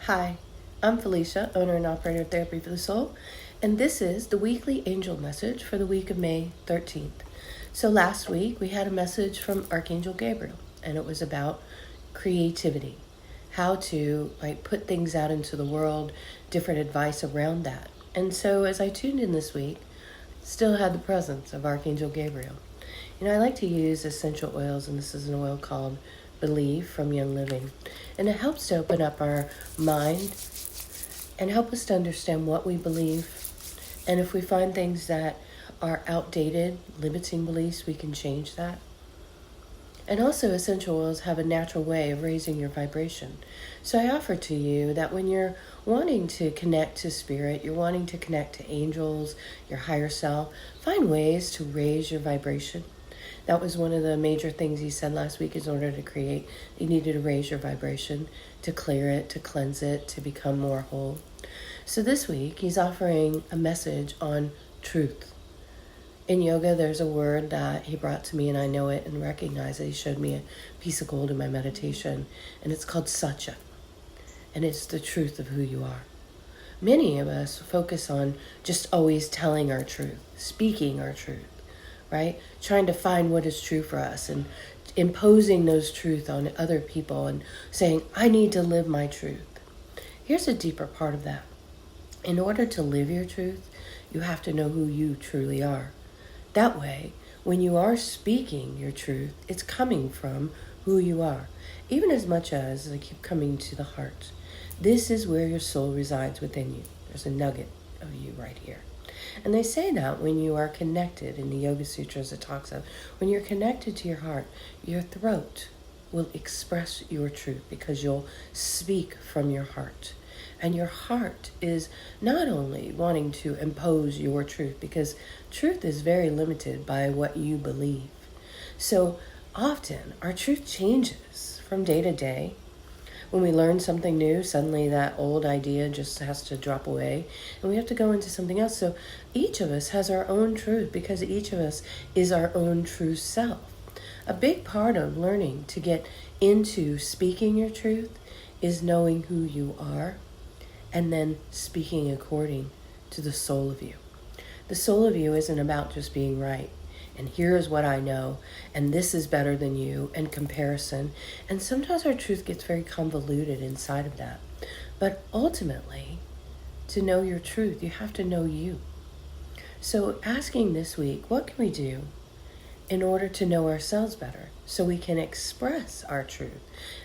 Hi, I'm Felicia, owner and operator of Therapy for the Soul, and this is the weekly angel message for the week of May 13th. So last week we had a message from Archangel Gabriel, and it was about creativity, how to put things out into the world, different advice around that. And so as I tuned in this week, still had the presence of Archangel Gabriel. I like to use essential oils, and this is an oil called Believe from Young Living. And it helps to open up our mind and help us to understand what we believe. And if we find things that are outdated, limiting beliefs, we can change that. And also essential oils have a natural way of raising your vibration. So I offer to you that when you're wanting to connect to spirit, you're wanting to connect to angels, your higher self, find ways to raise your vibration. That was one of the major things he said last week. Is in order to create, you needed to raise your vibration, to clear it, to cleanse it, to become more whole. So this week, he's offering a message on truth. In yoga, there's a word that he brought to me, and I know it and recognize it. He showed me a piece of gold in my meditation, and it's called Satya. And it's the truth of who you are. Many of us focus on just always telling our truth, speaking our truth. Right? Trying to find what is true for us and imposing those truths on other people and saying, I need to live my truth. Here's a deeper part of that. In order to live your truth, you have to know who you truly are. That way, when you are speaking your truth, it's coming from who you are. Even as much as I keep coming to the heart. This is where your soul resides within you. There's a nugget of you right here. And they say that when you are connected, in the Yoga Sutras it talks of, when you're connected to your heart, your throat will express your truth because you'll speak from your heart. And your heart is not only wanting to impose your truth, because truth is very limited by what you believe. So often our truth changes from day to day. When we learn something new, suddenly that old idea just has to drop away and we have to go into something else. So each of us has our own truth because each of us is our own true self. A big part of learning to get into speaking your truth is knowing who you are and then speaking according to the soul of you. The soul of you isn't about just being right. And here's what I know, and this is better than you, and comparison. And sometimes our truth gets very convoluted inside of that. But ultimately, to know your truth, you have to know you. So asking this week, what can we do in order to know ourselves better so we can express our truth?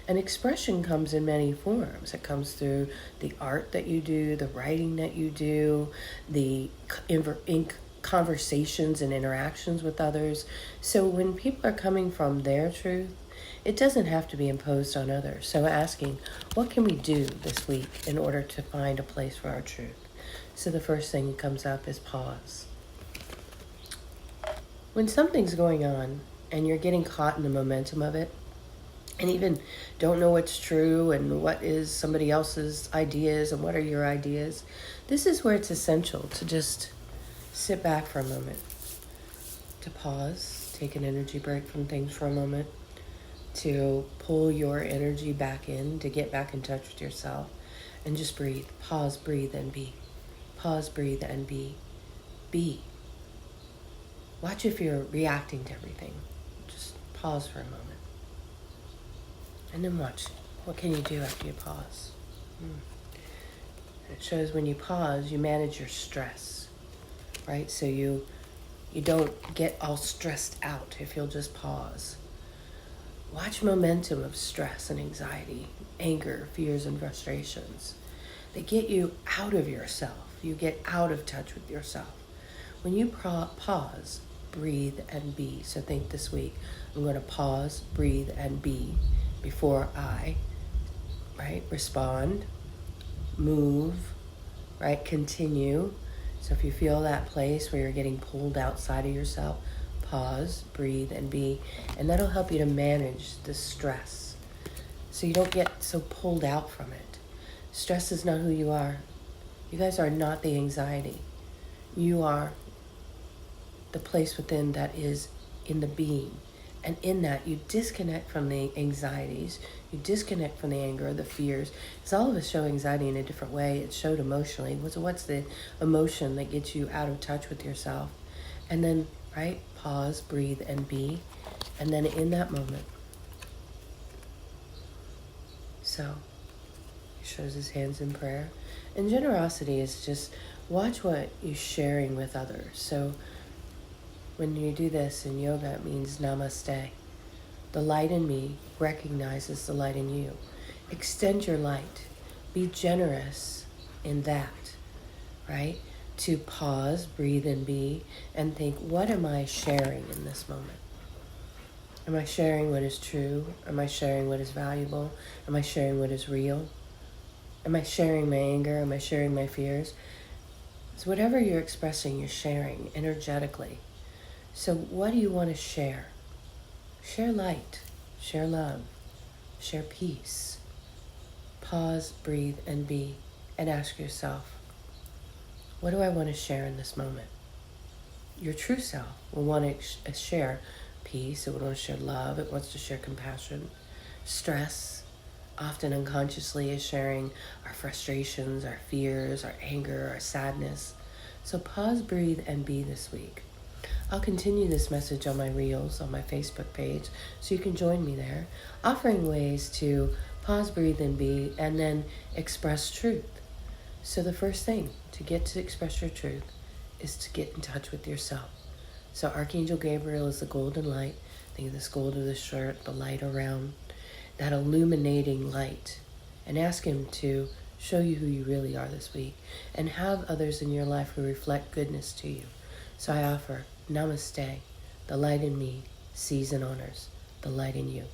And expression comes in many forms. It comes through the art that you do, the writing that you do, the conversations and interactions with others. So when people are coming from their truth, it doesn't have to be imposed on others. So asking, what can we do this week in order to find a place for our truth? So the first thing that comes up is pause. When something's going on and you're getting caught in the momentum of it, and even don't know what's true and what is somebody else's ideas and what are your ideas, this is where it's essential to just sit back for a moment, to pause, take an energy break from things for a moment, to pull your energy back in, to get back in touch with yourself, and just breathe. Pause, breathe, and be. Pause, breathe, and be. Be. Watch if you're reacting to everything. Just pause for a moment. And then watch. What can you do after you pause? It shows when you pause, you manage your stress. Right? So you don't get all stressed out if you'll just pause. Watch momentum of stress and anxiety, anger, fears, and frustrations. They get you out of yourself. You get out of touch with yourself. When you pause, breathe, and be. So think this week, I'm going to pause, breathe, and be before I, respond, move, continue. So if you feel that place where you're getting pulled outside of yourself, pause, breathe, and be. And that'll help you to manage the stress so you don't get so pulled out from it. Stress is not who you are. You guys are not the anxiety. You are the place within that is in the being. And in that, you disconnect from the anxieties, you disconnect from the anger, the fears. Because all of us show anxiety in a different way. It's showed emotionally. What's the emotion that gets you out of touch with yourself? And then, right, pause, breathe, and be. And then in that moment, so he shows his hands in prayer. And generosity is just watch what you're sharing with others. So when you do this in yoga, it means namaste. The light in me recognizes the light in you. Extend your light. Be generous in that, right? To pause, breathe, and be, and think, what am I sharing in this moment? Am I sharing what is true? Am I sharing what is valuable? Am I sharing what is real? Am I sharing my anger? Am I sharing my fears? So whatever you're expressing, you're sharing energetically. So what do you want to share? Share light, share love, share peace. Pause, breathe, and be, and ask yourself, what do I want to share in this moment? Your true self will want to share peace, it will want to share love, it wants to share compassion. Stress, often unconsciously, is sharing our frustrations, our fears, our anger, our sadness. So pause, breathe, and be this week. I'll continue this message on my reels on my Facebook page, so you can join me there, offering ways to pause, breathe, and be, and then express truth. So the first thing to get to express your truth is to get in touch with yourself. So Archangel Gabriel is the golden light. Think of this gold of the shirt, the light around, that illuminating light. And ask him to show you who you really are this week and have others in your life who reflect goodness to you. So I offer namaste. The light in me sees and honors the light in you.